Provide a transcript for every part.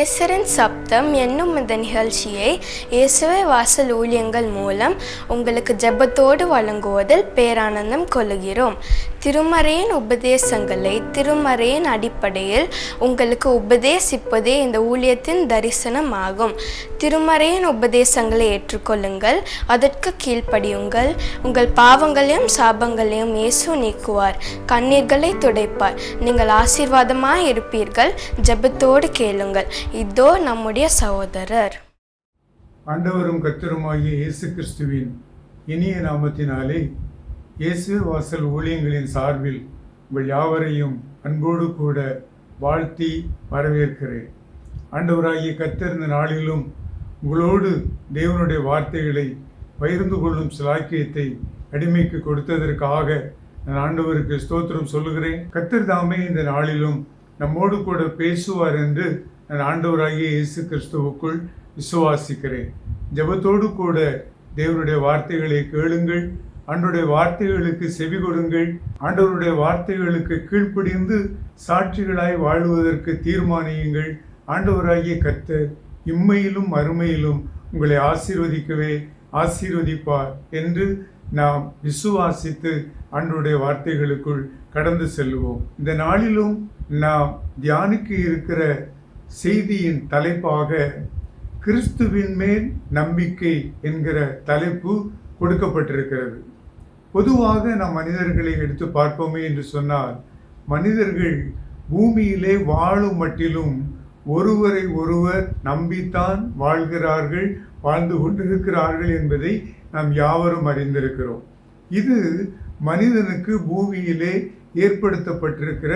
எபேசரின் சப்தம் என்னும் இந்த நிகழ்ச்சியை இயேசுவே வாசல் ஊழியங்கள் மூலம் உங்களுக்கு ஜெபத்தோடு வழங்குவதில் பேரானந்தம் கொள்கிறோம். திருமறையின் உபதேசங்களை திருமறையின் அடிப்படையில் உங்களுக்கு உபதேசிப்பதே இந்த ஊழியத்தின் தரிசனமாகும். திருமறையின் உபதேசங்களை ஏற்றுக்கொள்ளுங்கள், அதற்கு கீழ்ப்படியுங்கள். உங்கள் பாவங்களையும் சாபங்களையும் இயேசு நீக்குவார், கண்ணீர்களை துடைப்பார். நீங்கள் ஆசீர்வாதமாய் இருப்பீர்கள். ஜெபத்தோடு கேளுங்கள். இதோ நம்முடைய சகோதரர். ஆண்டவரும் கர்த்தருமாகிய இயேசு கிறிஸ்துவின் இனிய நாமத்தினாலே இயேசுவே வாசல் ஊழியங்களின் சார்பில் உங்கள் யாவரையும் அன்போடு கூட வாழ்த்தி வரவேற்கிறேன். ஆண்டவராகிய கர்த்தர் இந்த நாளிலும் உங்களோடு தேவனுடைய வார்த்தைகளை பகிர்ந்து கொள்ளும் சிலாக்கியத்தை அடிமைக்கு கொடுத்ததற்காக நான் ஆண்டவருக்கு ஸ்தோத்திரம் சொல்லுகிறேன். கர்த்தர் தாமே இந்த நாளிலும் நம்மோடு கூட பேசுவார் என்று நான் ஆண்டவராகிய இயேசு கிறிஸ்துவுக்குள் விசுவாசிக்கிறேன். ஜெபத்தோடு கூட தேவனுடைய வார்த்தைகளை கேளுங்கள், ஆண்டவருடைய வார்த்தைகளுக்கு செவி கொடுங்கள், ஆண்டவருடைய வார்த்தைகளுக்கு கீழ்ப்படிந்து சாட்சிகளாய் வாழ்வதற்கு தீர்மானியுங்கள். ஆண்டவராகிய கர்த்தர் இம்மையிலும் மறுமையிலும் உங்களை ஆசீர்வதிப்பார் என்று நாம் விசுவாசித்து ஆண்டவருடைய வார்த்தைகளுக்குள் கடந்து செல்வோம். இந்த நாளிலும் நாம் தியானிக்க இருக்கிற செய்தியின் தலைப்பாக கிறிஸ்துவின் மேல் நம்பிக்கை என்கிற தலைப்பு கொடுக்கப்பட்டிருக்கிறது. பொதுவாக நாம் மனிதர்களை எடுத்து பார்ப்போமே என்று சொன்னால், மனிதர்கள் பூமியிலே வாழும் மட்டிலும் ஒருவரை ஒருவர் நம்பித்தான் வாழ்கிறார்கள், வாழ்ந்து கொண்டிருக்கிறார்கள் என்பதை நாம் யாவரும் அறிந்திருக்கிறோம். இது மனிதனுக்கு பூமியிலே ஏற்படுத்தப்பட்டிருக்கிற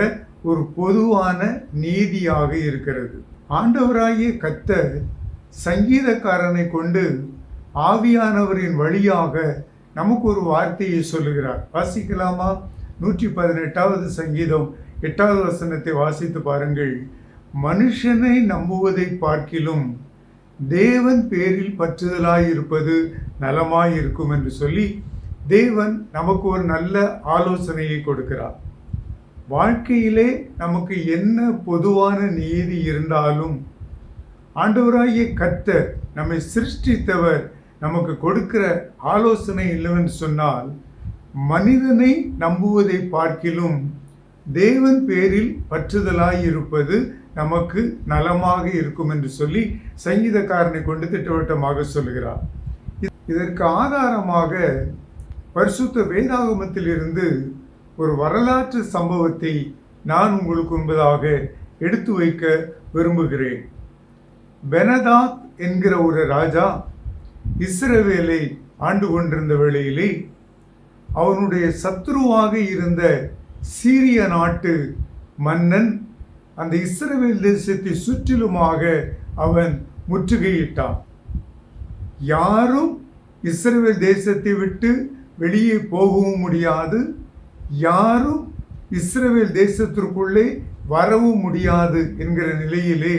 ஒரு பொதுவான நீதியாக இருக்கிறது. ஆண்டவராகிய கர்த்தர் சங்கீதக்காரனை கொண்டு ஆவியானவரின் வழியாக நமக்கு ஒரு வார்த்தையை சொல்லுகிறார். வாசிக்கலாமா? 118வது சங்கீதம் 8வது வசனத்தை வாசித்து பாருங்கள். மனுஷனை நம்புவதை பார்க்கிலும் தேவன் பேரில் பற்றுதலாயிருப்பது நலமாயிருக்கும் என்று சொல்லி தேவன் நமக்கு ஒரு நல்ல ஆலோசனையை கொடுக்கிறார். வாழ்க்கையிலே நமக்கு என்ன பொதுவான நீதி இருந்தாலும் ஆண்டவராகிய கர்த்தர் நம்மை சிருஷ்டித்தவர் நமக்கு கொடுக்கிற ஆலோசனை இல்லைன்னு சொன்னால், மனிதனை நம்புவதை பார்க்கிலும் தேவன் பேரில் பற்றுதலாயிருப்பது நமக்கு நலமாக இருக்கும் என்று சொல்லி சங்கீதக்காரனை கொண்டு திட்டவட்டமாக சொல்லுகிறார். இதற்கு ஆதாரமாக பரிசுத்த வேதாகமத்தில் இருந்து ஒரு வரலாற்று சம்பவத்தை நான் உங்களுக்கு முன்பதாக எடுத்து வைக்க விரும்புகிறேன். பெனதாத் என்கிற ஒரு ராஜா இஸ்ரவேலை ஆண்டு கொண்டிருந்த வேளையிலே அவனுடைய சத்துருவாக இருந்த சீரிய நாட்டு மன்னன் அந்த இஸ்ரவேல் தேசத்தை சுற்றிலுமாக அவன் முற்றுகையிட்டான். யாரும் இஸ்ரவேல் தேசத்தை விட்டு வெளியே போகவும் முடியாது, யாரும் இஸ்ரவேல் தேசத்திற்குள்ளே வரவும் முடியாது என்கிற நிலையிலே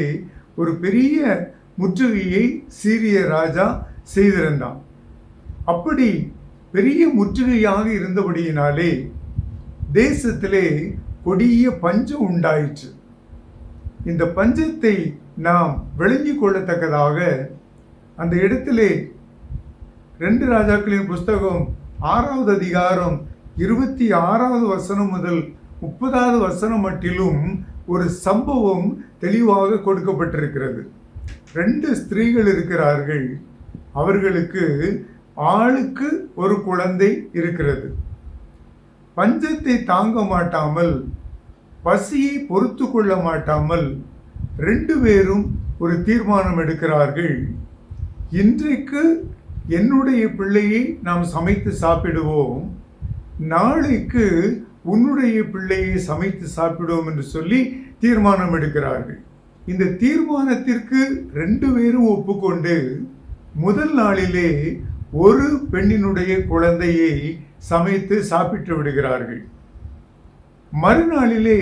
ஒரு பெரிய முற்றுகையை சீரிய ராஜா செய்திருந்தான். அப்படி பெரிய முற்றுகையாக இருந்தபடியினாலே தேசத்திலே கொடிய பஞ்சம் உண்டாயிற்று. இந்த பஞ்சத்தை நாம் விளங்கிக் கொள்ளத்தக்கதாக அந்த இடத்திலே 2 ராஜாக்களின் புஸ்தகம் 6வது அதிகாரம் 26வது வசனம் முதல் 30வது வசனம் மட்டிலும் ஒரு சம்பவம் தெளிவாக கொடுக்கப்பட்டிருக்கிறது. 2 ஸ்திரீகள் இருக்கிறார்கள். அவர்களுக்கு ஆளுக்கு ஒரு குழந்தை இருக்கிறது. பஞ்சத்தை தாங்க மாட்டாமல், பசியை பொறுத்து கொள்ள மாட்டாமல் 2 பேரும் ஒரு தீர்மானம் எடுக்கிறார்கள். இன்றைக்கு என்னுடைய பிள்ளையை நாம் சமைத்து சாப்பிடுவோம், நாளைக்கு உன்னுடைய பிள்ளையை சமைத்து சாப்பிடுவோம் என்று சொல்லி தீர்மானம் எடுக்கிறார்கள். இந்த தீர்மானத்திற்கு 2 பேரும் ஒப்புக்கொண்டு முதல் நாளிலே ஒரு பெண்ணினுடைய குழந்தையை சமைத்து சாப்பிட்டு விடுகிறார்கள். மறுநாளிலே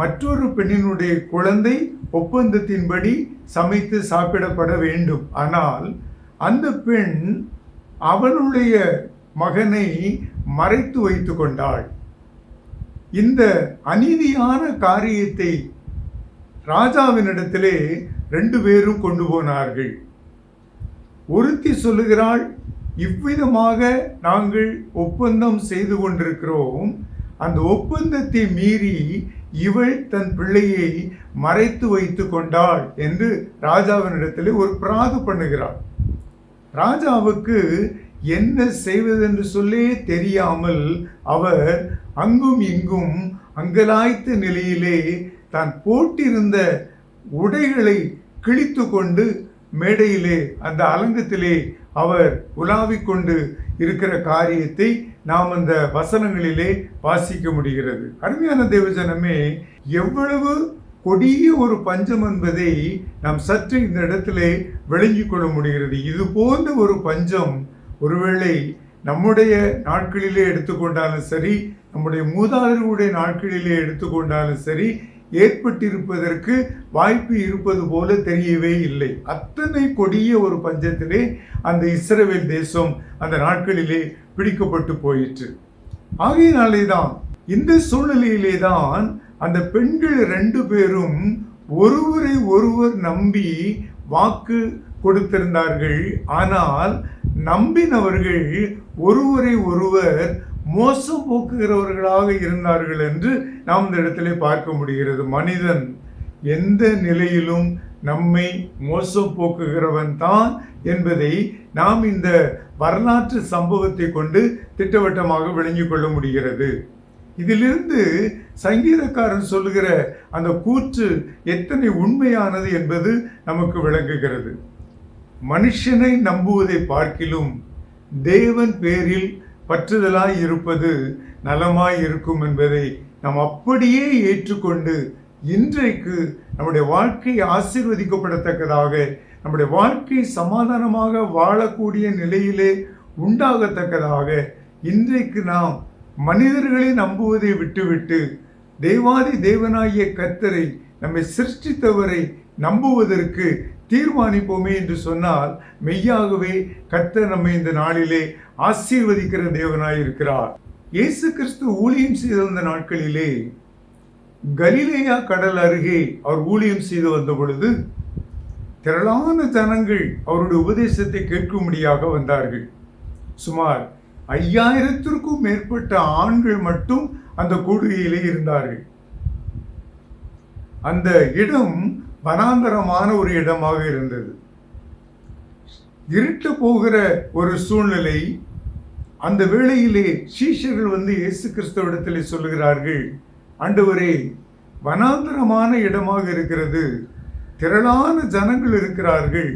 மற்றொரு பெண்ணினுடைய குழந்தை ஒப்பந்தத்தின்படி சமைத்து சாப்பிடப்பட வேண்டும். ஆனால் அந்த பெண் அவனுடைய மகனை மறைத்து வைத்து கொண்டாள். இந்த அநீதியான காரியத்தை ராஜாவினிடத்திலே 2 பேரும் கொண்டு போனார்கள். ஒருத்தி சொல்லுகிறாள், இவ்விதமாக நாங்கள் ஒப்பந்தம் செய்து கொண்டிருக்கிறோம், அந்த ஒப்பந்தத்தை மீறி இவள் தன் பிள்ளையை மறைத்து வைத்து கொண்டாள் என்று ராஜாவினிடத்தில் ஒரு பிராது பண்ணுகிறாள். ராஜாவுக்கு என்ன செய்வதென்று சொல்லே தெரியாமல் அவர் அங்கும் இங்கும் அங்கலாய்த்த நிலையிலே தான் போட்டிருந்த உடைகளை கிழித்து கொண்டு மேடையிலே அந்த அலங்கத்திலே அவர் உலாவிக் கொண்டு இருக்கிற காரியத்தை நாம் அந்த வசனங்களிலே வாசிக்க முடிகிறது. அருமையான தேவஜனமே, எவ்வளவு கொடிய ஒரு பஞ்சம் என்பதை நாம் சற்று இந்த இடத்திலே விளங்கிக் கொள்ள முடிகிறது. இது போன்ற ஒரு பஞ்சம் ஒருவேளை நம்முடைய நாட்களிலே எடுத்துக்கொண்டாலும் சரி, நம்முடைய மூதாதையர்களுடைய நாட்களிலே எடுத்துக்கொண்டாலும் சரி, ஏற்பட்டிருப்பதற்கு வாய்ப்பு இருப்பது போல தெரியவே இல்லை. அத்தனை கொடிய ஒரு பஞ்சத்திலே அந்த இஸ்ரவேல் தேசம் அந்த நாட்களிலே பிடிக்கப்பட்டு போயிற்று. ஆகையினாலே தான் இந்த சூழ்நிலையிலே தான் அந்த பெண்கள் 2 பேரும் ஒருவரை ஒருவர் நம்பி வாக்கு கொடுத்திருந்தார்கள். ஆனால் நம்பினவர்கள் ஒருவரை ஒருவர் மோசம் போக்குகிறவர்களாக இருந்தார்கள் என்று நாம் இந்த இடத்திலே பார்க்க முடிகிறது. மனிதன் எந்த நிலையிலும் நம்மை மோசம் போக்குகிறவன் தான் என்பதை நாம் இந்த வரலாற்று சம்பவத்தை கொண்டு திட்டவட்டமாக விளங்கிக் கொள்ள முடிகிறது. இதிலிருந்து சங்கீதக்காரன் சொல்லுகிற அந்த கூற்று எத்தனை உண்மையானது என்பது நமக்கு விளங்குகிறது. மனுஷனை நம்புவதை பார்க்கிலும் தேவன் பேரில் பற்றுதலாய் இருப்பது நலமாய் இருக்கும் என்பதை நாம் அப்படியே ஏற்றுக்கொண்டு இன்றைக்கு நம்முடைய வாழ்க்கை ஆசீர்வதிக்கப்படத்தக்கதாக, நம்முடைய வாழ்க்கை சமாதானமாக வாழக்கூடிய நிலையிலே உண்டாகத்தக்கதாக இன்றைக்கு நாம் மனிதர்களை நம்புவதை விட்டுவிட்டு தேவாதி தேவனாகிய கர்த்தரை, நம்மை சிருஷ்டித்தவரை நம்புவதற்கு தீர்மானிப்போமே என்று சொன்னால் மெய்யாகவே கர்த்தர் நம்மை இந்த நாளிலே ஆசீர்வதிக்கிற தேவனாய் இருக்கிறார். இயேசு கிறிஸ்து ஊழியம் செய்த வந்த நாட்களிலே கலிலேயா கடல் அருகே அவர் ஊழியம் செய்து வந்த பொழுது திரளான ஜனங்கள் அவருடைய உபதேசத்தை கேட்கும்படியாக வந்தார்கள். சுமார் 5000த்திற்கும் மேற்பட்ட ஆண்கள் மட்டும் அந்த கூடுகையிலே இருந்தார்கள். அந்த இடம் வனாந்தரமான ஒரு இடமாக இருந்தது. இருட்டு போகிற ஒரு சூழ்நிலை. அந்த வேளையிலே சீஷர்கள் வந்து இயேசு கிறிஸ்துவிடத்திலே சொல்லுகிறார்கள், ஆண்டவரே, வனாந்தரமான இடமாக இருக்கிறது, திரளான ஜனங்கள் இருக்கிறார்கள்,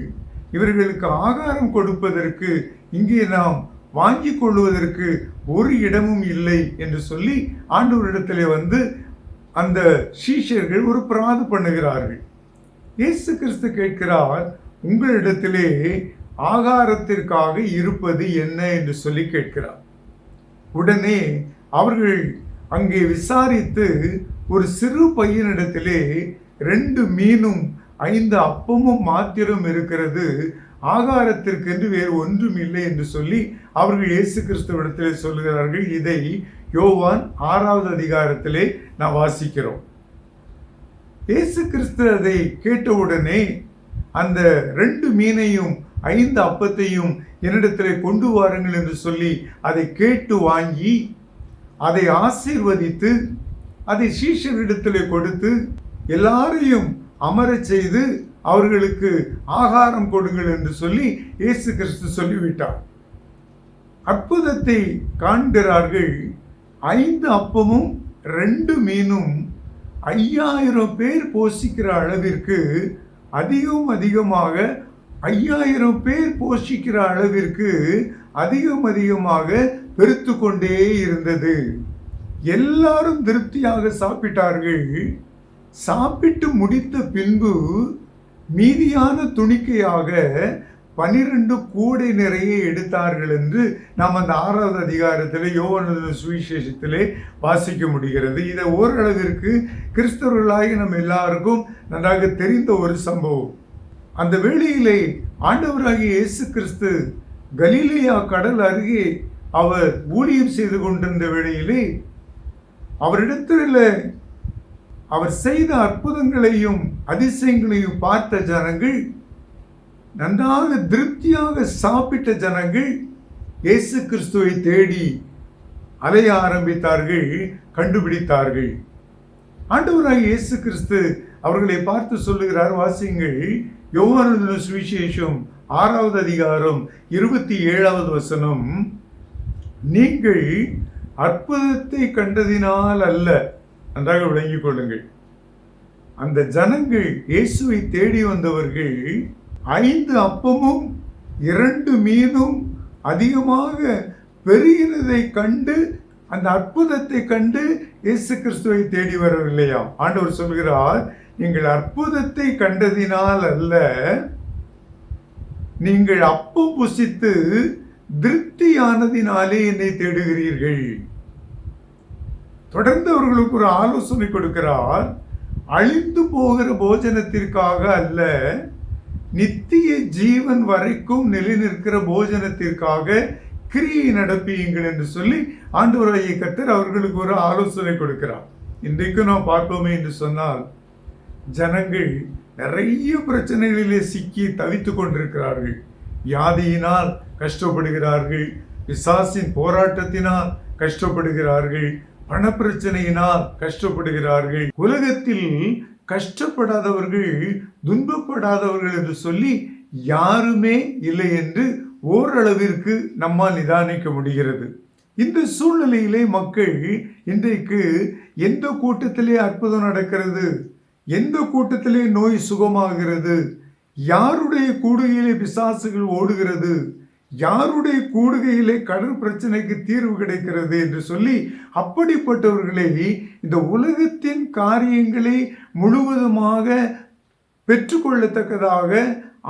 இவர்களுக்கு ஆகாரம் கொடுப்பதற்கு இங்கே நாம் வாங்கி கொள்வதற்கு ஒரு இடமும் இல்லை என்று சொல்லி ஆண்டவரிடத்திலே வந்து அந்த சீஷர்கள் ஒரு பிராது பண்ணுகிறார்கள். இயேசு கிறிஸ்து கேட்கிறார், உங்களிடத்திலே ஆகாரத்திற்காக இருப்பது என்ன என்று சொல்லி கேட்கிறார். உடனே அவர்கள் அங்கே விசாரித்து ஒரு சிறு பையனிடத்திலே 2 மீனும் 5 அப்பமும் மாத்திரம் இருக்கிறது, ஆகாரத்திற்கென்று வேறு ஒன்றும் இல்லை என்று சொல்லி அவர்கள் இயேசு கிறிஸ்துவிடத்திலே சொல்லுகிறார்கள். இதை யோவான் 6வது அதிகாரத்திலே நாம் வாசிக்கிறோம். இயேசு கிறிஸ்து அதை கேட்டவுடனே அந்த 2 மீனையும் 5 அப்பத்தையும் என்னிடத்திலே கொண்டு வாருங்கள் என்று சொல்லி அதை கேட்டு வாங்கி அதை ஆசீர்வதித்து அதை சீஷரிடத்திலே கொடுத்து எல்லாரையும் அமரச் செய்து அவர்களுக்கு ஆகாரம் கொடுங்கள் என்று சொல்லி இயேசு கிறிஸ்து சொல்லிவிட்டார். அற்புதத்தை காண்கிறார்கள். 5 அப்பமும் 2 மீனும் 5000 பேர் போஷிக்கிற அளவிற்கு அதிகமாக 5000 பேர் போஷிக்கிற அளவிற்கு அதிகமாக பெருத்து கொண்டே இருந்தது. எல்லாரும் திருப்தியாக சாப்பிட்டார்கள். சாப்பிட்டு முடித்த பின்பு மீதியான துணிக்கையாக 12 கூடை நிறைய எடுத்தார்கள் என்று நாம் அந்த 6வது அதிகாரத்திலே யோவான் சுவிசேஷத்திலே வாசிக்க முடிகிறது. இதை ஓரளவிற்கு கிறிஸ்தவர்களாகி நம்ம எல்லாருக்கும் நன்றாக தெரிந்த ஒரு சம்பவம். அந்த வேளையிலே ஆண்டவராகிய இயேசு கிறிஸ்து கலிலேயா கடல் அருகே அவர் ஊழியம் செய்து கொண்டிருந்த வேளையிலே அவரிடத்தில் அவர் செய்த அற்புதங்களையும் அதிசயங்களையும் பார்த்த ஜனங்கள், நன்றாக திருப்தியாக சாப்பிட்ட ஜனங்கள் இயேசு கிறிஸ்துவை தேடி அலைய ஆரம்பித்தார்கள், கண்டுபிடித்தார்கள். ஆண்டவராகிய இயேசு கிறிஸ்து அவர்களை பார்த்து சொல்லுகிறார், வாசியுங்கள். யோவான் சுவிசேஷம் 6வது அதிகாரம் 27வது வசனம். நீங்கள் அற்புதத்தை கண்டதினால் அல்ல. நன்றாக விளங்கிக் கொள்ளுங்கள். அந்த ஜனங்கள், இயேசுவை தேடி வந்தவர்கள் 5 அப்பமும் 2 மீனும் அதிகமாக பெருகினதை கண்டு, அந்த அற்புதத்தை கண்டு இயேசு கிறிஸ்துவை தேடி வரவில்லையாம். ஆண்டவர் சொல்கிறார், நீங்கள் அற்புதத்தை கண்டதினால் அல்ல, நீங்கள் அப்பம் புசித்து திருப்தியானதினாலே என்னை தேடுகிறீர்கள். தொடர்ந்து அவர்களுக்கு ஒரு ஆலோசனை கொடுக்கிறார். அழிந்து போகிற போஜனத்திற்காக அல்ல, நித்திய ஜீவன் வரைக்கும் நிலைநிற்கிற போஜனத்திற்காக கிரியை நடப்பியுங்கள் என்று சொல்லி ஆண்டவராகிய கர்த்தர் அவர்களுக்கு ஒரு ஆலோசனை கொடுக்கிறார். இன்றைக்கு நாம் பார்ப்போமே என்று சொன்னால், ஜனங்கள் நிறைய பிரச்சனைகளிலே சிக்கி தவித்துக் கொண்டிருக்கிறார்கள். வியாதியினால் கஷ்டப்படுகிறார்கள், பிசாசின் போராட்டத்தினால் கஷ்டப்படுகிறார்கள், பணப்பிரச்சனையினால் கஷ்டப்படுகிறார்கள். உலகத்தில் கஷ்டப்படாதவர்கள், துன்பப்படாதவர்கள் என்று சொல்லி யாருமே இல்லை என்று ஓரளவிற்கு நம்மால் நிதானிக்க முடிகிறது. இந்த சூழ்நிலையிலே மக்கள் இன்றைக்கு எந்த கூட்டத்திலே அற்புதம் நடக்கிறது, எந்த கூட்டத்திலே நோய் சுகமாகிறது, யாருடைய கூடுகையிலே பிசாசுகள் ஓடுகிறது, யாருடைய கூடுகையிலே கடன் பிரச்சனைக்கு தீர்வு கிடைக்கிறது என்று சொல்லி அப்படிப்பட்டவர்களை இந்த உலகத்தின் காரியங்களை முழுவதுமாக பெற்றுக்கொள்ளத்தக்கதாக,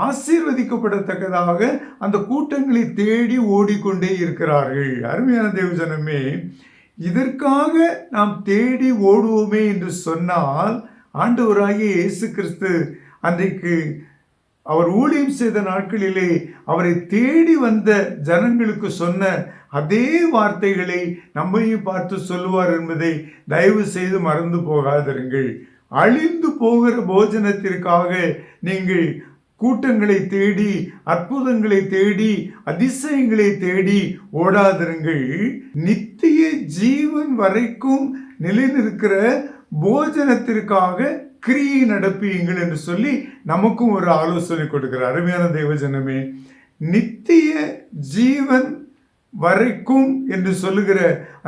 ஆசீர்வதிக்கப்படத்தக்கதாக அந்த கூட்டங்களை தேடி ஓடிக்கொண்டே இருக்கிறார்கள். அருமையான தேவஜனமே, இதற்காக நாம் தேடி ஓடுவோமே என்று சொன்னால், ஆண்டவராகிய இயேசு கிறிஸ்து அன்றைக்கு அவர் ஊழியம் செய்த நாட்களிலே அவரை தேடி வந்த ஜனங்களுக்கு சொன்ன அதே வார்த்தைகளை நம்மையும் பார்த்து சொல்லுவார் என்பதை தயவு செய்து மறந்து போகாதிருங்கள். அழிந்து போகிற போஜனத்திற்காக நீங்கள் கூட்டங்களை தேடி, அற்புதங்களை தேடி, அதிசயங்களை தேடி ஓடாதிருங்கள். நித்திய ஜீவன் வரைக்கும் நிலைநிற்கிற போஜனத்திற்காக கிரியை நடப்பியுங்கள் என்று சொல்லி நமக்கும் ஒரு ஆலோசனை கொடுக்கிறார். அருமையான தேவஜனமே, நித்திய ஜீவன் வரைக்கும் என்று சொல்லுகிற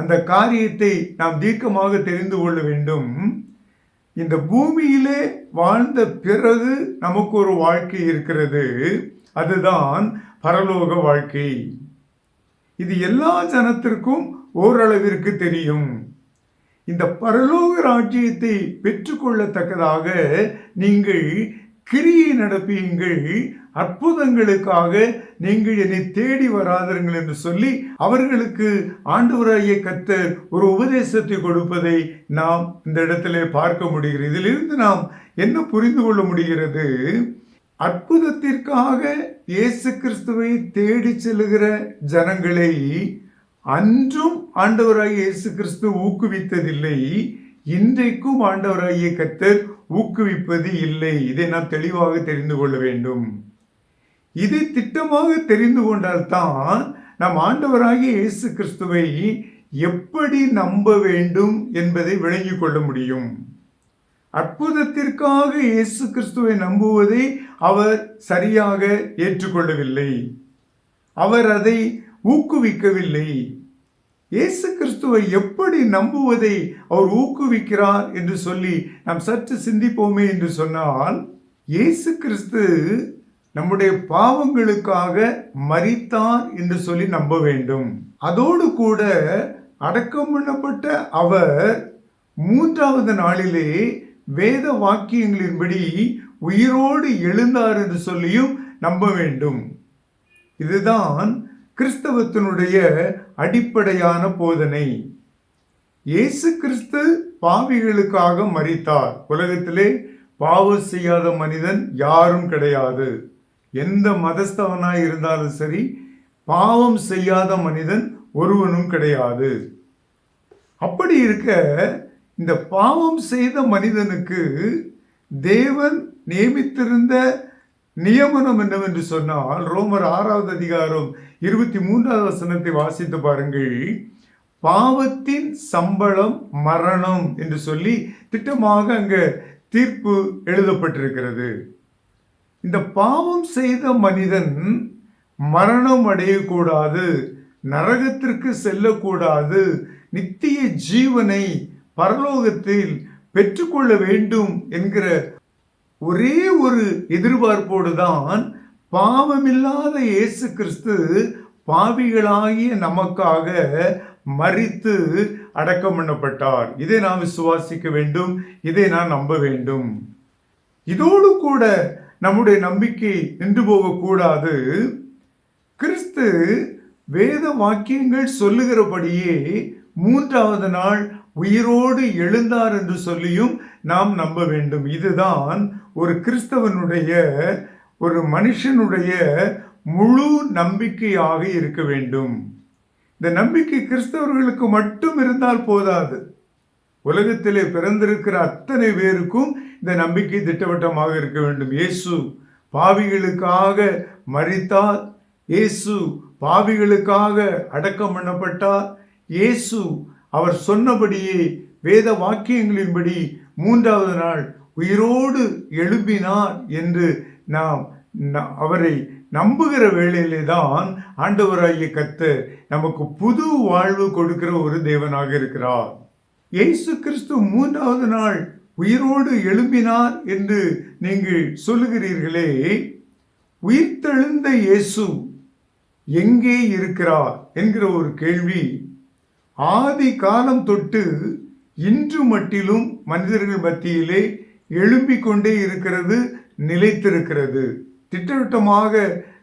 அந்த காரியத்தை நாம் தீர்க்கமாக தெரிந்து கொள்ள வேண்டும். இந்த பூமியிலே வாழ்ந்த பிறகு நமக்கு ஒரு வாழ்க்கை இருக்கிறது, அதுதான் பரலோக வாழ்க்கை. இது எல்லா ஜனத்திற்கும் ஓரளவிற்கு தெரியும். இந்த பரலோக ராஜ்யத்தை பெற்றுக்கொள்ளத்தக்கதாக நீங்கள் கிரியை நடப்பியுங்கள், அற்புதங்களுக்காக நீங்கள் என்னை தேடி வராதீர்கள் என்று சொல்லி அவர்களுக்கு ஆண்டவராகிய கர்த்தர் ஒரு உபதேசத்தை கொடுப்பதை நாம் இந்த இடத்திலே பார்க்க முடிகிறது. இதிலிருந்து நாம் என்ன புரிந்து கொள்ள முடிகிறது? அற்புதத்திற்காக இயேசு கிறிஸ்துவை தேடி செல்லுகிற ஜனங்களை அன்றும் ஆண்டவராகிய இயேசு கிறிஸ்து ஊக்குவித்ததில்லை, இன்றைக்கும் ஆண்டவராகிய கர்த்தர் ஊக்குவிப்பது இல்லை. இதை நாம் தெளிவாக தெரிந்து கொள்ள வேண்டும். இதை திட்டமாக தெரிந்து கொண்டால்தான் நாம் ஆண்டவராகிய இயேசு கிறிஸ்துவை எப்படி நம்ப வேண்டும் என்பதை விளங்கிக் கொள்ள முடியும். அற்புதத்திற்காக இயேசு கிறிஸ்துவை நம்புவதை அவர் சரியாக ஏற்றுக்கொள்ளவில்லை, அவர் அதை ஊக்குவிக்கவில்லை. இயேசு கிறிஸ்துவை எப்படி நம்புவதை அவர் ஊக்குவிக்கிறார் என்று சொல்லி நாம் சற்று சிந்திப்போமே என்று சொன்னால், இயேசு கிறிஸ்து நம்முடைய பாவங்களுக்காக மரித்தார் என்று சொல்லி நம்ப வேண்டும். அதோடு கூட அடக்கம் பண்ணப்பட்ட அவர் 3வது நாளிலே வேத வாக்கியங்களின்படி உயிரோடு எழுந்தார் என்று சொல்லியும் நம்ப வேண்டும். இதுதான் கிறிஸ்தவத்தினுடைய அடிப்படையான போதனை. இயேசு கிறிஸ்து பாவிகளுக்காக மரித்தார். உலகத்திலே பாவம் செய்யாத மனிதன் யாரும் கிடையாது. எந்த மதஸ்தவனாய் இருந்தாலும் சரி, பாவம் செய்யாத மனிதன் ஒருவனும் கிடையாது. அப்படி இருக்க இந்த பாவம் செய்த மனிதனுக்கு தேவன் நியமித்திருந்த நியமனம் என்னவென்று சொன்னால், ரோமர் 6வது அதிகாரம் 23வது வசனத்தை வாசித்து பாருங்கள். பாவத்தின் சம்பளம் மரணம் என்று சொல்லி திட்டமாக அங்க தீர்ப்பு எழுதப்பட்டிருக்கிறது. இந்த பாவம் செய்த மனிதன் மரணம் அடையக்கூடாது, நரகத்திற்கு செல்லக்கூடாது, நித்திய ஜீவனை பரலோகத்தில் பெற்றுக்கொள்ள வேண்டும் என்கிற ஒரே ஒரு எதிர்பார்ப்போடு தான் பாவமில்லாத இயேசு கிறிஸ்து பாவிகளாகிய நமக்காக மரித்து அடக்கம் பண்ணப்பட்டார். இதை நாம் விசுவாசிக்க வேண்டும், இதை நான் நம்ப வேண்டும். இதோடு கூட நம்முடைய நம்பிக்கை நின்று போகக்கூடாது. கிறிஸ்து வேத வாக்கியங்கள் சொல்லுகிறபடியே 3வது நாள் உயிரோடு எழுந்தார் என்று சொல்லியும் நாம் நம்ப வேண்டும். இதுதான் ஒரு கிறிஸ்தவனுடைய, ஒரு மனுஷனுடைய முழு நம்பிக்கையாக இருக்க வேண்டும். இந்த நம்பிக்கை கிறிஸ்தவர்களுக்கு மட்டும் இருந்தால் போதாது. உலகத்திலே பிறந்திருக்கிற அத்தனை பேருக்கும் இந்த நம்பிக்கை திட்டவட்டமாக இருக்க வேண்டும். இயேசு பாவிகளுக்காக மரித்தார், இயேசு பாவிகளுக்காக அடக்கம் பண்ணப்பட்டார், இயேசு அவர் சொன்னபடியே வேத வாக்கியங்களின்படி 3வது நாள் உயிரோடு எழும்பினார் என்று நாம் அவரை நம்புகிற வேளையிலே தான் ஆண்டவராகிய கர்த்தர் நமக்கு புது வாழ்வு கொடுக்கிற ஒரு தேவனாக இருக்கிறார். இயேசு கிறிஸ்து 3வது நாள் உயிரோடு எழும்பினார் என்று நீங்கள் சொல்லுகிறீர்களே, உயிர்த்தெழுந்த இயேசு எங்கே இருக்கிறார் என்கிற ஒரு கேள்வி ஆதி காலம் தொட்டு இன்று மட்டிலும் மனிதர்கள் மத்தியிலே எழும்பிக் கொண்டே இருக்கிறது, நிலைத்திருக்கிறது. திட்டவட்டமாக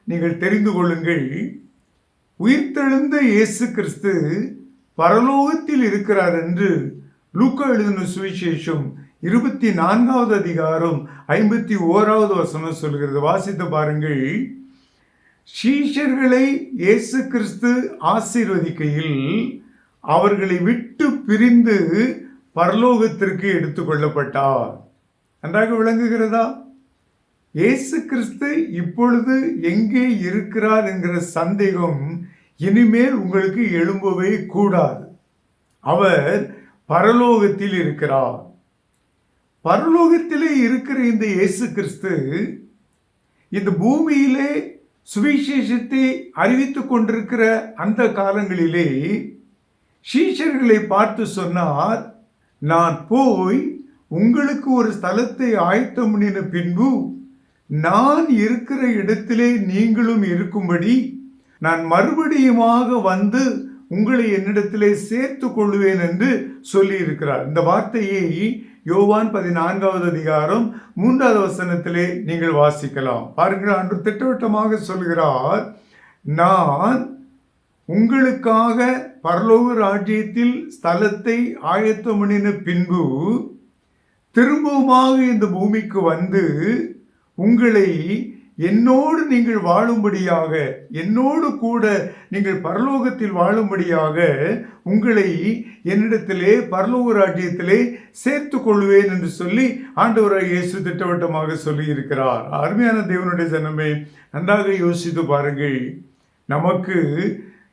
நீங்கள் தெரிந்து கொள்ளுங்கள். உயிர்த்தெழுந்த இயேசு கிறிஸ்து பரலோகத்தில் இருக்கிறார் என்று லூக்கா எழுதின சுவிசேஷம் 24வது அதிகாரம் 51வது வசனம் சொல்கிறது. வாசித்து பாருங்கள். சீஷர்களை இயேசு கிறிஸ்து ஆசீர்வதிக்கையில் அவர்களை விட்டு பிரிந்து பரலோகத்திற்கு எடுத்துக்கொள்ளப்பட்டார். நன்றாக விளங்குகிறதா? இயேசு கிறிஸ்து இப்பொழுது எங்கே இருக்கிறார் என்கிற சந்தேகம் இனிமேல் உங்களுக்கு எழும்பவே கூடாது. அவர் பரலோகத்தில் இருக்கிறார். பரலோகத்திலே இருக்கிற இந்த இயேசு கிறிஸ்து இந்த பூமியிலே சுவிசேஷத்தை அறிவித்துக் கொண்டிருக்கிற அந்த காலங்களிலே சீஷர்களை பார்த்து சொன்னார், நான் போய் உங்களுக்கு ஒரு ஸ்தலத்தை ஆயத்தம் பண்ணின பின்பு நான் இருக்கிற இடத்திலே நீங்களும் இருக்கும்படி நான் மறுபடியுமாக வந்து உங்களை என்னிடத்திலே சேர்த்து கொள்வேன் என்று சொல்லி இருக்கிறார். இந்த வார்த்தையை யோவான் 14வது அதிகாரம் 3வது வசனத்திலே நீங்கள் வாசிக்கலாம். பாருங்கள், அன்று திட்டவட்டமாக சொல்கிறார், நான் உங்களுக்காக பரலோக ராஜ்யத்தில் ஸ்தலத்தை ஆயத்தம் பண்ணின பின்பு திரும்பவுமாக இந்த பூமிக்கு வந்து உங்களை என்னோடு நீங்கள் வாழும்படியாக, என்னோடு கூட நீங்கள் பரலோகத்தில் வாழும்படியாக உங்களை என்னிடத்திலே பரலோக ராஜ்யத்திலே சேர்த்து கொள்வேன் என்று சொல்லி ஆண்டவராகிய இயேசு திட்டவட்டமாக சொல்லி இருக்கிறார். அருமையான தேவனுடைய ஜனமே, நன்றாக யோசித்து பாருங்கள். நமக்கு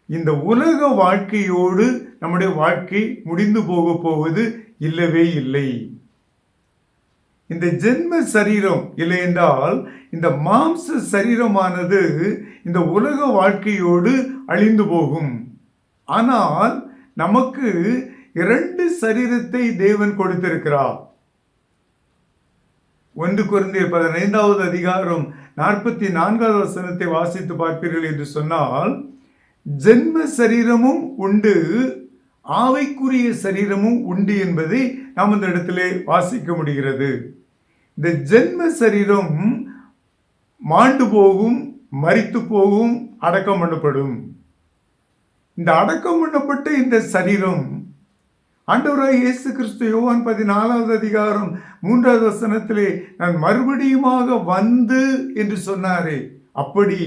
இந்த உலக வாழ்க்கையோடு நம்முடைய வாழ்க்கை முடிந்து போவது இல்லவே இல்லை. இந்த ஜென்ம சரீரம் இல்லை என்றால் இந்த மாம்ச சரீரமானது இந்த உலக வாழ்க்கையோடு அழிந்து போகும். ஆனால் நமக்கு 2 சரீரத்தை தேவன் கொடுத்திருக்கிறார். 1 கொரிந்தியர் 15வது அதிகாரம் 44வது வசனத்தை வாசித்து பார்ப்பீர்கள் என்று சொன்னால், ஜென்ம சரீரமும் உண்டு, ஆவிக்குரிய சரீரமும் உண்டு என்பதை நாம் இந்த இடத்திலே வாசிக்க முடிகிறது. இந்த ஜென்ம சரீரம் மாண்டு போகும், மரித்து போகும், அடக்கம் பண்ணப்படும். இந்த அடக்கம் பண்ணப்பட்ட இந்த சரீரம் ஆண்டவராகிய இயேசு கிறிஸ்து யோவான் 14வது அதிகாரம் 3வது வசனத்திலே நான் மறுபடியுமாக வந்து என்று சொன்னாரே, அப்படி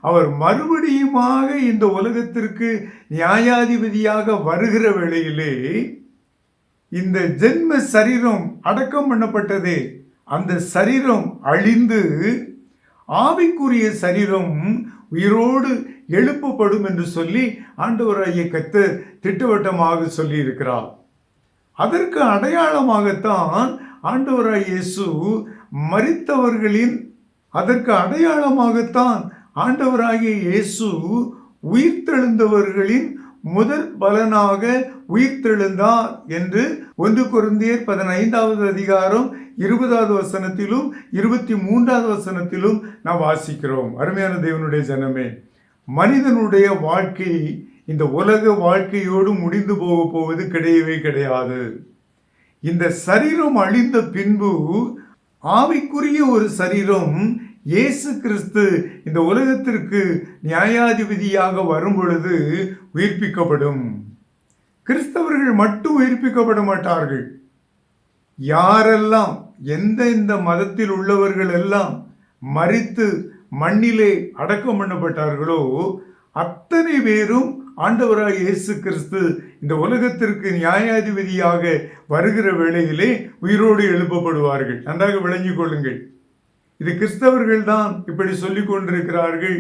அவர் மறுபடியுமாக இந்த உலகத்திற்கு நியாயாதிபதியாக வருகிற வேளையிலே இந்த ஜென்ம சரீரம் அடக்கம் பண்ணப்பட்டதே, அந்த சரீரம் அழிந்து ஆவிக்குரிய சரீரம் உயிரோடு எழுப்பப்படும் என்று சொல்லி ஆண்டவராகிய கர்த்தர் திட்டவட்டமாக சொல்லி இருக்கிறார். அதற்கு அடையாளமாகத்தான் ஆண்டவராகிய இயேசு மரித்தவர்களின் அதற்கு அடையாளமாகத்தான் ஆண்டவராகிய இயேசு உயிர்த்தெழுந்தவர்களின் முதற் பலனாக உயிர்த்தெழுந்தார் என்று 1 கொரிந்தியர் 15வது அதிகாரம் 20வது வசனத்திலும் 23வது வசனத்திலும் நாம் வாசிக்கிறோம். அருமையான தேவனுடைய ஜனமே, மனிதனுடைய வாழ்க்கை இந்த உலக வாழ்க்கையோடு முடிந்து போவது கிடையவே கிடையாது. இந்த சரீரம் அழிந்த பின்பு ஆவிக்குரிய ஒரு சரீரம் இயேசு கிறிஸ்து இந்த உலகத்திற்கு நியாயாதிபதியாக வரும் பொழுது உயிர்ப்பிக்கப்படும். கிறிஸ்தவர்கள் மட்டும் உயிர்ப்பிக்கப்பட மாட்டார்கள். யாரெல்லாம் எந்த மதத்தில் உள்ளவர்கள் எல்லாம் மரித்து மண்ணிலே அடக்கம் பண்ணப்பட்டார்களோ அத்தனை பேரும் ஆண்டவராய் இயேசு கிறிஸ்து இந்த உலகத்திற்கு நியாயாதிபதியாக வருகிற வேளையிலே உயிரோடு எழுப்பப்படுவார்கள். நன்றாக விளங்கிக் கொள்ளுங்கள். இது கிறிஸ்தவர்கள் தான் இப்படி சொல்லிக் கொண்டிருக்கிறார்கள்.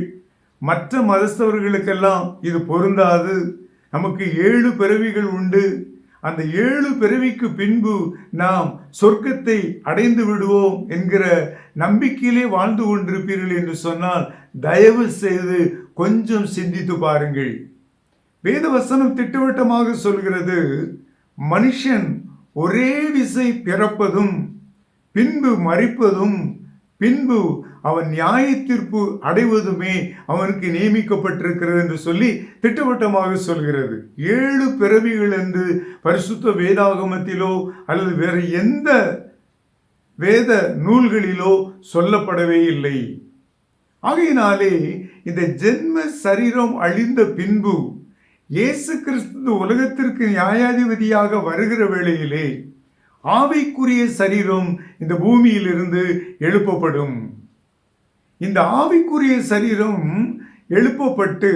மற்ற மதஸ்தவர்களுக்கெல்லாம் இது பொருந்தாது. நமக்கு 7 பிறவிகள் உண்டு. அந்த 7 பிறவிக்கு பின்பு நாம் சொர்க்கத்தை அடைந்து விடுவோம் என்கிற நம்பிக்கையிலே வாழ்ந்து கொண்டிருப்பீர்கள் என்று சொன்னால் தயவு செய்து கொஞ்சம் சிந்தித்து பாருங்கள். வேதவசனம் திட்டவட்டமாக சொல்கிறது, மனுஷன் ஒரே விசை பிறப்பதும் பின்பு மரிப்பதும் பின்பு அவன் நியாய தீர்ப்பு அடைவதுமே அவனுக்கு நியமிக்கப்பட்டிருக்கிறது என்று சொல்லி திட்டவட்டமாக சொல்கிறது. 7 பிறவிகள் என்று பரிசுத்த வேதாகமத்திலோ அல்லது வேறு எந்த வேத நூல்களிலோ சொல்லப்படவே இல்லை. ஆகையினாலே இந்த ஜென்ம சரீரம் அழிந்த பின்பு இயேசு கிறிஸ்து உலகத்திற்கு நியாயாதிபதியாக வருகிற வேளையிலே ஆவிக்குரிய சரீரம் இந்த பூமியிலிருந்து எழுப்பப்படும். இந்த ஆவிக்குரிய சரீரம் எழுப்பப்பட்டு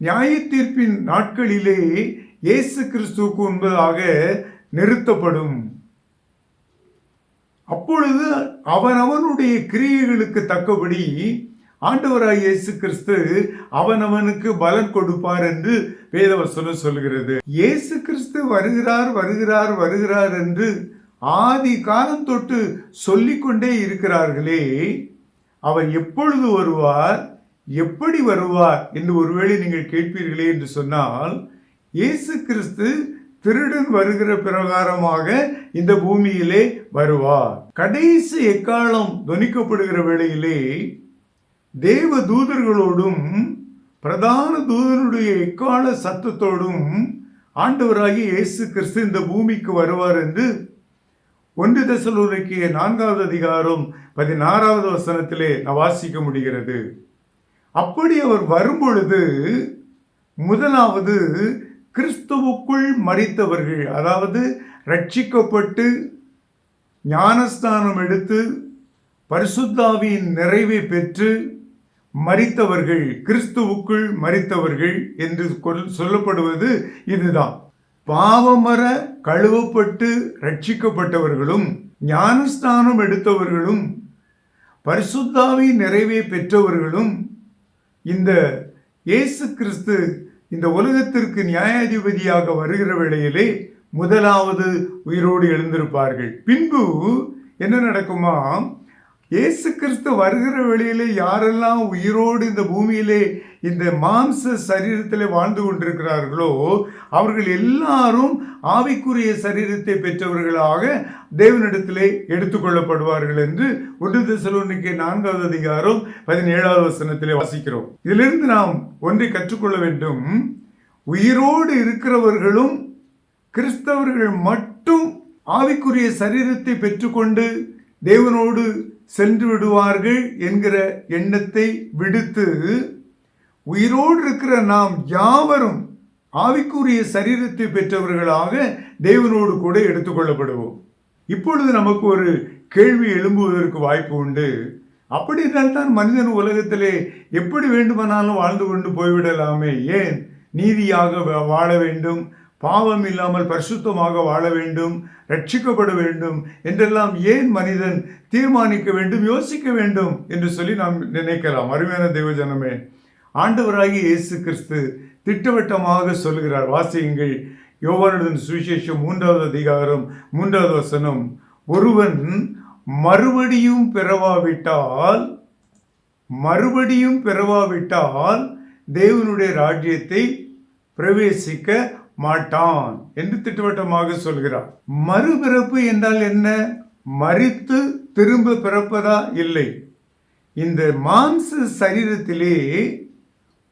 நியாய தீர்ப்பின் நாட்களிலே இயேசு கிறிஸ்துவுக்கு முன்பதாக நிறுத்தப்படும். அப்பொழுது அவனவனுடைய கிரியைகளுக்கு தக்கபடி ஆண்டவராய் இயேசு கிறிஸ்து அவனவனுக்கு பலன் கொடுப்பார் என்று வேதவசனம் சொல்கிறது. இயேசு கிறிஸ்து வருகிறார் வருகிறார் வருகிறார் என்று ஆதி காலம் தொட்டு சொல்லிக்கொண்டே இருக்கிறார்களே, அவர் எப்பொழுது வருவார், எப்படி வருவார் என்று ஒருவேளை நீங்கள் கேட்பீர்களே என்று சொன்னால், இயேசு கிறிஸ்து திருடன் வருகிற பிரகாரமாக இந்த பூமியிலே வருவார். கடைசி எக்காலம் தொனிக்கப்படுகிற வேளையிலே தேவ தூதர்களோடும் பிரதான தூதனுடைய எக்கால சத்தத்தோடும் ஆண்டவராகிய இயேசு கிறிஸ்து இந்த பூமிக்கு வருவார் என்று 1 தெசலோனிக்கேயர் 4வது அதிகாரம் 16வது வசனத்திலே நான் வாசிக்க முடிகிறது. அப்படி அவர் வரும்பொழுது முதலாவது கிறிஸ்துவுக்குள் மரித்தவர்கள், அதாவது ரட்சிக்கப்பட்டு ஞானஸ்தானம் எடுத்து பரிசுத்தாவியின் நிறைவை பெற்று மரித்தவர்கள், கிறிஸ்துவுக்குள் மரித்தவர்கள் என்று சொல்லப்படுவது இதுதான். பாவமர கழுவப்பட்டு ரட்சிக்கப்பட்டவர்களும் ஞானஸ்தானம் எடுத்தவர்களும் பரிசுத்தாவியின் நிறைவை பெற்றவர்களும் இந்த இயேசு கிறிஸ்து இந்த உலகத்திற்கு நியாயாதிபதியாக வருகிற வேளையிலே முதலாவது உயிரோடு எழுந்திருப்பார்கள். பின்பு என்ன நடக்குமா, இயேசு கிறிஸ்து வருகிற வேளையிலே யாரெல்லாம் உயிரோடு இந்த பூமியிலே இந்த மாம்ச சரீரத்திலே வாழ்ந்து கொண்டிருக்கிறார்களோ அவர்கள் எல்லாரும் ஆவிக்குரிய சரீரத்தை பெற்றவர்களாக தேவனிடத்திலே எடுத்துக்கொள்ளப்படுவார்கள் என்று 1 தெசலோனிக்கேயர் 4வது அதிகாரம் 17வது வசனத்திலே வாசிக்கிறோம். இதிலிருந்து நாம் ஒன்றை கற்றுக்கொள்ள வேண்டும். உயிரோடு இருக்கிறவர்களும் கிறிஸ்தவர்கள் மட்டும் ஆவிக்குரிய சரீரத்தை பெற்றுக்கொண்டு தேவனோடு சென்று விடுவார்கள் என்கிற எண்ணத்தை விடுத்து உயிரோடு இருக்கிற நாம் யாவரும் ஆவிக்குரிய சரீரத்தை பெற்றவர்களாக தேவனோடு கூட எடுத்துக்கொள்ளப்படுவோம். இப்பொழுது நமக்கு ஒரு கேள்வி எழும்புவதற்கு வாய்ப்பு உண்டு. அப்படி இருந்தால்தான் மனிதன் உலகத்திலே எப்படி வேண்டுமானாலும் வாழ்ந்து கொண்டு போய்விடலாமே, ஏன் நீதியாக வாழ வேண்டும், பாவம் இல்லாமல் பரிசுத்தமாக வாழ வேண்டும், ரட்சிக்கப்பட வேண்டும் என்றெல்லாம் ஏன் மனிதன் தீர்மானிக்க வேண்டும், யோசிக்க வேண்டும் என்று சொல்லி நாம் நினைக்கலாம். அருமையான தேவஜனமே, ஆண்டவராகிய இயேசு கிறிஸ்து திட்டவட்டமாக சொல்கிறார். வாசியுங்கள், யோவானின் சுவிசேஷம் 3வது அதிகாரம் 3வது வசனம். ஒருவன் மறுபடியும் பிறவாவிட்டால் தேவனுடைய ராஜ்யத்தை பிரவேசிக்க மாட்டான் என்று திட்டவட்டமாக சொல்கிறார். மறுபிறப்பு என்றால் என்ன? மரித்து திரும்ப பிறப்பதா? இல்லை. இந்த மாம்ச சரீரத்திலே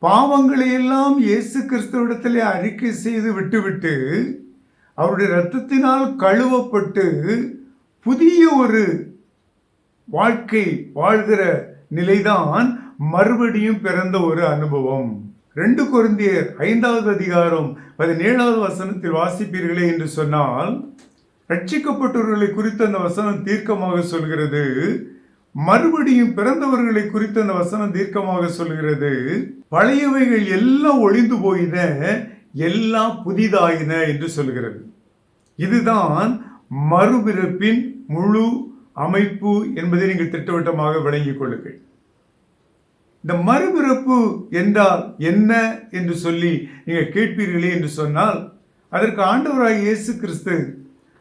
பாவங்களை எல்லாம் இயேசு கிறிஸ்துவிடத்திலே அறிக்கை செய்து விட்டுவிட்டு அவருடைய இரத்தத்தினால் கழுவப்பட்டு புதிய ஒரு வாழ்க்கை வாழ்கிற நிலைதான் மறுபடியும் பிறந்த ஒரு அனுபவம். 2 கொரிந்தியர் 5வது அதிகாரம் 17வது வசனத்தில் வாசிப்பீர்களே என்று சொன்னால், ரட்சிக்கப்பட்டவர்களை குறித்து அந்த வசனம் தீர்க்கமாக சொல்கிறது. மறுபடியும் பிறந்தவர்களை குறித்து அந்த வசனம் தீர்க்கமாக சொல்கிறது. பழையவைகள் எல்லாம் ஒளிந்து போயின, எல்லாம் புதிதாயின என்று சொல்கிறது. இதுதான் மறுபிறப்பின் முழு அமைப்பு என்பதை நீங்கள் திட்டவட்டமாக விளங்கிக் கொள்ளுங்கள். இந்த மறுபிறப்பு என்றால் என்ன என்று சொல்லி நீங்கள் கேட்பீர்களே என்று சொன்னால், அதற்கு ஆண்டவராகிய இயேசு கிறிஸ்து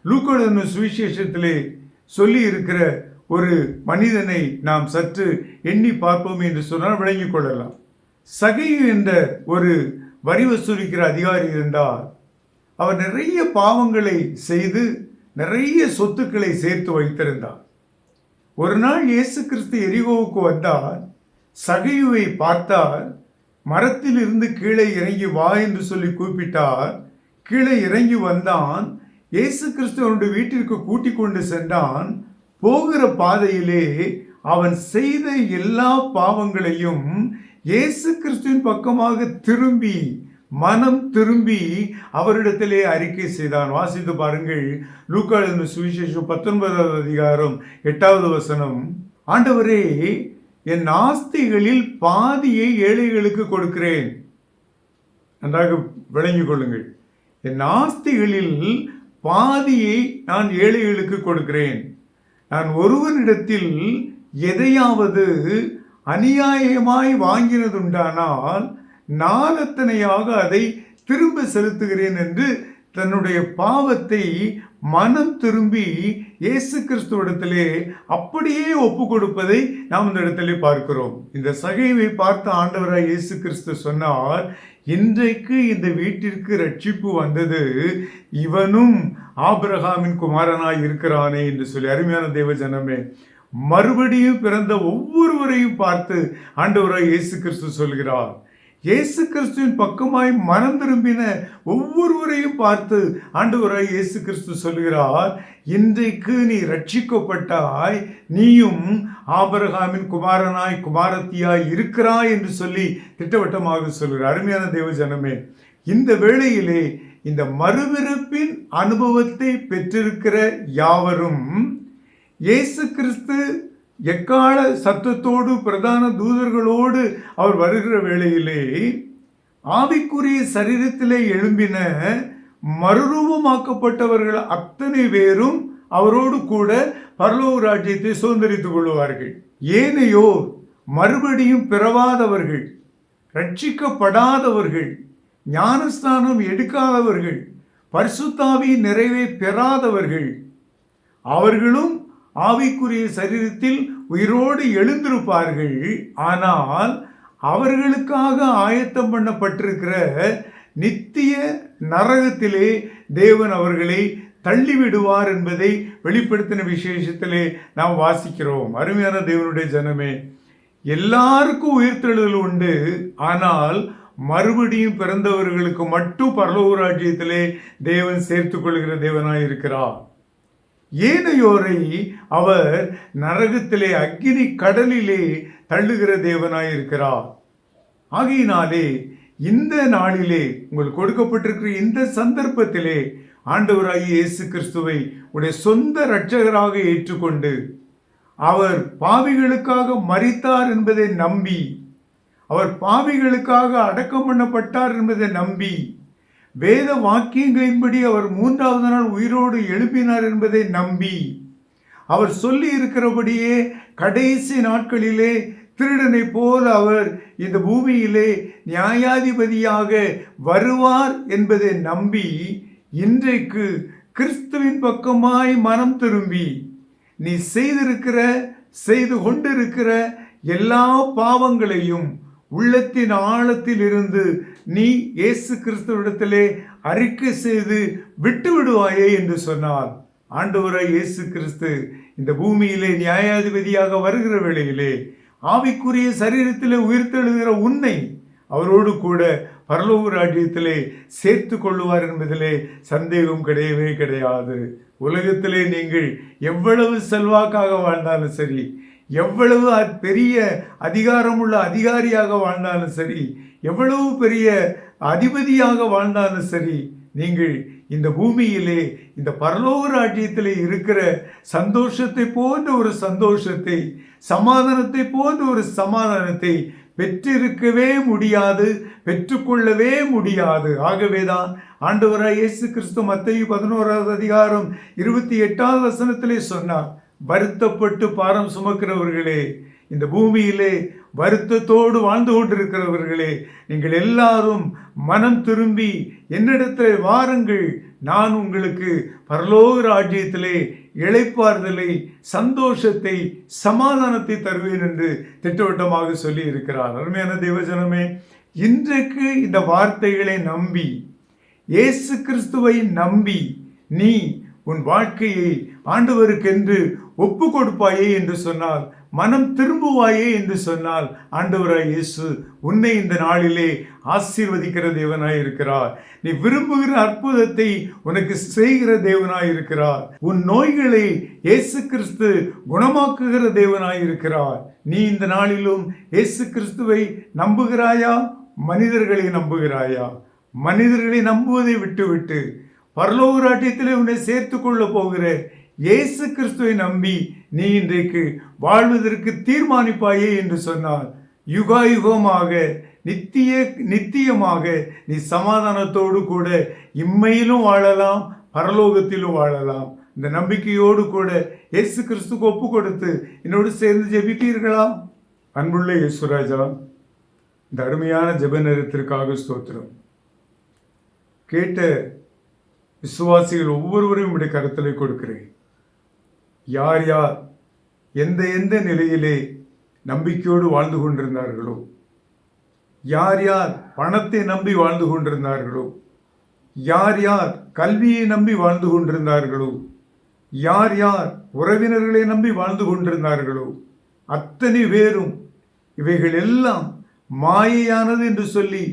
லூக்கா சுவிசேஷத்திலே சொல்லி இருக்கிற ஒரு மனிதனை நாம் சற்று எண்ணி பார்ப்போம் என்று சொன்னால் விளங்கிக் கொள்ளலாம். சகையு என்ற ஒரு வரி வசூலிக்கிற அதிகாரி இருந்தார். அவர் நிறைய பாவங்களை செய்து நிறைய சொத்துக்களை சேர்த்து வைத்திருந்தார். ஒரு நாள் இயேசு கிறிஸ்து எரிகோவுக்கு வந்தார். சகையுவை பார்த்தார். மரத்தில் இருந்து கீழே இறங்கி வா என்று சொல்லி கூப்பிட்டார். கீழே இறங்கி வந்தான். இயேசு கிறிஸ்து அவனுடைய வீட்டிற்கு கூட்டிக் கொண்டு சென்றான். போகிற பாதையிலே அவன் செய்த எல்லா பாவங்களையும் இயேசு கிறிஸ்துவின் பக்கமாக திரும்பி மனம் திரும்பி அவரிடத்திலே அறிக்கை செய்தான். வாசித்து பாருங்கள், லூக்கா சுவிசேஷம் 19வது அதிகாரம் 8வது வசனம். ஆண்டவரே, என் ஆஸ்திகளில் பாதியை ஏழைகளுக்கு கொடுக்கிறேன். நன்றாக விளங்கிக் கொள்ளுங்கள். என் ஆஸ்திகளில் பாதியை நான் ஏழைகளுக்கு கொடுக்கிறேன். நான் ஒருவனிடத்தில் எதையாவது அநியாயமாய் வாங்கினதுண்டானால் நாளத்தனையாக அதை திரும்ப செலுத்துகிறேன் என்று தன்னுடைய பாவத்தை மனம் திரும்பி இயேசு கிறிஸ்துவிடத்திலே அப்படியே ஒப்பு கொடுப்பதை நாம் இந்த இடத்திலே பார்க்கிறோம். இந்த சகைவை பார்த்த ஆண்டவராய் இயேசு கிறிஸ்து சொன்னார், இன்றைக்கு இந்த வீட்டிற்கு ரட்சிப்பு வந்தது, இவனும் ஆபிரகாமின் குமாரனாய் இருக்கிறானே என்று சொல்லி. அருமையான தேவ ஜனமே, மறுபடியும் பிறந்த ஒவ்வொருவரையும் பார்த்து ஆண்டவராய் இயேசு கிறிஸ்து சொல்கிறார். இயேசு கிறிஸ்துவின் பக்கமாய் மனம் திரும்பின ஒவ்வொருவரையும் பார்த்து ஆண்டவராய் இயேசு கிறிஸ்து சொல்கிறார், இன்றைக்கு நீ ரட்சிக்கப்பட்டாய், நீயும் ஆபிரகாமின் குமாரனாய் குமாரத்தியாய் இருக்கிறாய் என்று சொல்லி திட்டவட்டமாக சொல்கிறார். அருமையான தேவ ஜனமே, இந்த வேளையிலே இந்த மறுபிறப்பின் அனுபவத்தை பெற்றிருக்கிற யாவரும் இயேசு கிறிஸ்து எக்கால சத்தத்தோடு பிரதான தூதர்களோடு அவர் வருகிற வேளையிலே ஆவிக்குரிய சரீரத்திலே எழும்பின மறுரூபமாக்கப்பட்டவர்கள் அத்தனை பேரும் அவரோடு கூட பரலோக ராஜ்யத்தை சுதந்திரித்துக் கொள்வார்கள். ஏனையோர் மறுபடியும் பிறவாதவர்கள், ரட்சிக்கப்படாதவர்கள், ஞானஸ்தானம் எடுக்காதவர்கள், பரிசுத்தாவியின் நிறைவை பெறாதவர்கள், அவர்களும் ஆவிக்குரிய சரீரத்தில் உயிரோடு எழுந்திருப்பார்கள். ஆனால் அவர்களுக்காக ஆயத்தம் பண்ணப்பட்டிருக்கிற நித்திய நரகத்திலே தேவன் அவர்களை தள்ளிவிடுவார் என்பதை வெளிப்படுத்தின விசேஷத்திலே நாம் வாசிக்கிறோம். அருமையான தேவனுடைய ஜனமே, எல்லாருக்கும் உயிர்த்தெழுதல் உண்டு. ஆனால் மறுபடியும் பிறந்தவர்களுக்கு மட்டும் பரலோக ராஜ்யத்திலே தேவன் சேர்த்துக் கொள்கிற தேவனாய் இருக்கிறார். ஏனையோரை அவர் நரகத்திலே அக்கினி கடலிலே தள்ளுகிற தேவனாய் இருக்கிறார். ஆகையினாலே இந்த நாளிலே உங்களுக்கு கொடுக்கப்பட்டிருக்கிற இந்த சந்தர்ப்பத்திலே ஆண்டவராகிய இயேசு கிறிஸ்துவை உடைய சொந்த இரட்சகராக ஏற்றுக்கொண்டு அவர் பாவிகளுக்காக மரித்தார் என்பதை நம்பி, அவர் பாவிகளுக்காக அடக்கம் பண்ணப்பட்டார் என்பதை நம்பி, வேத வாக்கியங்களின்படி அவர் 3வது நாள் உயிரோடு எழுப்பினார் என்பதை நம்பி, அவர் சொல்லி இருக்கிறபடியே கடைசி நாட்களிலே திருடனை போல் அவர் இந்த பூமியிலே நியாயாதிபதியாக வருவார் என்பதை நம்பி, இன்றைக்கு கிறிஸ்துவின் பக்கமாய் மனம் திரும்பி நீ செய்து கொண்டிருக்கிற எல்லா பாவங்களையும் உள்ளத்தின் ஆழத்தில் இருந்து நீ இயேசு கிறிஸ்துவிடத்திலே அறிக்கை செய்து விட்டு விடுவாயே என்று சொன்னார். ஆண்டவராய் இயேசு கிறிஸ்து இந்த பூமியிலே நியாயாதிபதியாக வருகிற வேளையிலே ஆவிக்குரிய சரீரத்திலே உயிர்த்தெழுகிற உன்னை அவரோடு கூட பரலோக ராஜ்யத்திலே சேர்த்து கொள்ளுவார் என்பதிலே சந்தேகம் கிடையவே கிடையாது. உலகத்திலே நீங்கள் எவ்வளவு செல்வாக்காக வாழ்ந்தாலும் சரி, எவ்வளவு பெரிய அதிகாரமுள்ள அதிகாரியாக வாழ்ந்தாலும் சரி, எவ்வளவு பெரிய அதிபதியாக வாழ்ந்தாலும் சரி, நீங்கள் இந்த பூமியிலே இந்த பரலோக ராஜ்யத்திலே இருக்கிற சந்தோஷத்தை போன்ற ஒரு சந்தோஷத்தை, சமாதானத்தை போன்ற ஒரு சமாதானத்தை பெற்றிருக்கவே முடியாது, பெற்றுக்கொள்ளவே முடியாது. ஆகவேதான் ஆண்டவராய் இயேசு கிறிஸ்து மத்தேயு 11வது அதிகாரம் 28வது வசனத்திலே சொன்னார், வருத்தப்பட்டு பாரம் சுமக்கிறவர்களே, இந்த பூமியிலே வருத்தத்தோடு வாழ்ந்து கொண்டிருக்கிறவர்களே, நீங்கள் எல்லாரும் மனம் திரும்பி என்னிடத்தில் வாருங்கள், நான் உங்களுக்கு பரலோக ராஜ்யத்திலே இளைப்பாறுதலை, சந்தோஷத்தை, சமாதானத்தை தருவேன் என்று திட்டவட்டமாக சொல்லி இருக்கிறார். அருமையான தேவஜனமே, இன்றைக்கு இந்த வார்த்தைகளை நம்பி, இயேசு கிறிஸ்துவை நம்பி நீ உன் வாழ்க்கையை ஆண்டவருக்கென்று ஒப்பு கொடுப்பாயே என்று சொன்னால், மனம் திரும்புவாயே என்று சொன்னால், ஆண்டவராய் இயேசு உன்னை இந்த நாளிலே ஆசீர்வதிக்கிற தேவனாய் இருக்கிறார். நீ விரும்புகிற அற்புதத்தை உனக்கு செய்கிற தேவனாய் இருக்கிறார். உன் நோய்களை இயேசு கிறிஸ்து குணமாக்குகிற தேவனாய் இருக்கிறார். நீ இந்த நாளிலும் இயேசு கிறிஸ்துவை நம்புகிறாயா? மனிதர்களை நம்புகிறாயா? மனிதர்களை நம்புவதை விட்டுவிட்டு பரலோக ராஜ்யத்திலே உன்னை சேர்த்து கொள்ள போகிற இயேசு கிறிஸ்துவை நம்பி நீ இன்றைக்கு வாழ்வதற்கு தீர்மானிப்பாயே என்று சொன்னார். யுகாயுகமாக நித்தியமாக நீ சமாதானத்தோடு கூட இம்மையிலும் வாழலாம், பரலோகத்திலும் வாழலாம். இந்த நம்பிக்கையோடு கூட இயேசு கிறிஸ்துக்கு ஒப்பு கொடுத்து என்னோடு சேர்ந்து ஜெபிப்பீர்களா? அன்புள்ள இயேசுராஜா, இந்த அருமையான ஜெப நேரத்திற்காக ஸ்தோத்திரம். கேட்ட விசுவாசிகள் ஒவ்வொருவரையும் உடைய கருத்திலே கொடுக்கிறேன். யார் யார் எந்த நிலையிலே நம்பிக்கையோடு வாழ்ந்து கொண்டிருந்தார்களோ, யார் யார் பணத்தை நம்பி வாழ்ந்து கொண்டிருந்தார்களோ, யார் யார் கல்வியை நம்பி வாழ்ந்து கொண்டிருந்தார்களோ, யார் யார் உறவினர்களை நம்பி வாழ்ந்து கொண்டிருந்தார்களோ, அத்தனை பேரும் இவைகள் எல்லாம் மாயையானது என்று சொல்லி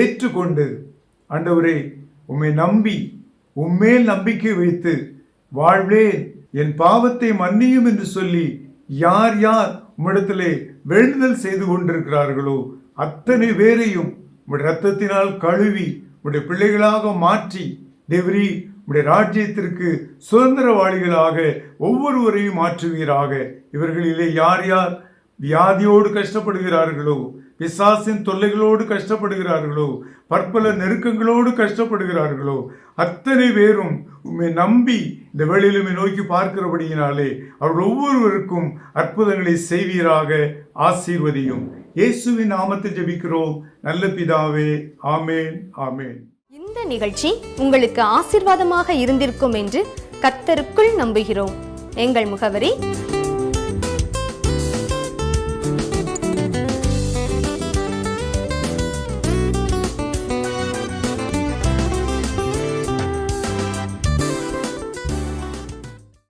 ஏற்றுக்கொண்டு, ஆண்டவரே உம்மை நம்பி உம்மேல் நம்பிக்கை வைத்து வாழ்வேன், என் பாவத்தை மன்னியும் என்று சொல்லி யார் யார் உம்மிடத்திலே வேண்டுதல் செய்து கொண்டிருக்கிறார்களோ அத்தனை பேரையும் உம்முடைய இரத்தத்தினால் கழுவி உம்முடைய பிள்ளைகளாக மாற்றி தேவரீ உம்முடைய ராஜ்யத்திற்கு சுதந்திரவாளிகளாக ஒவ்வொருவரையும் மாற்றுவீராக. இவர்களிலே யார் யார் வியாதியோடு கஷ்டப்படுகிறார்களோ, பிசாசின் தொல்லைகளோடு கஷ்டப்படுகிறார்களோ, பற்பல நெருக்கங்களோடு கஷ்டப்படுகிறார்களோ, அத்தனை பேரும் உம்மை நம்பி இந்த வேளையிலுமே நோக்கி பார்க்கிறபடியினாலே அவர்கள் ஒவ்வொருவருக்கும் அற்புதங்களை செய்வீராக. ஆசீர்வதியும். இயேசுவின் நாமத்தில் ஜெபிக்கிறோம் நல்ல பிதாவே. ஆமேன், ஆமேன். இந்த நிகழ்ச்சி உங்களுக்கு ஆசீர்வாதமாக இருந்திருக்கும் என்று கர்த்தருக்குள் நம்புகிறோம். எங்கள் முகவரி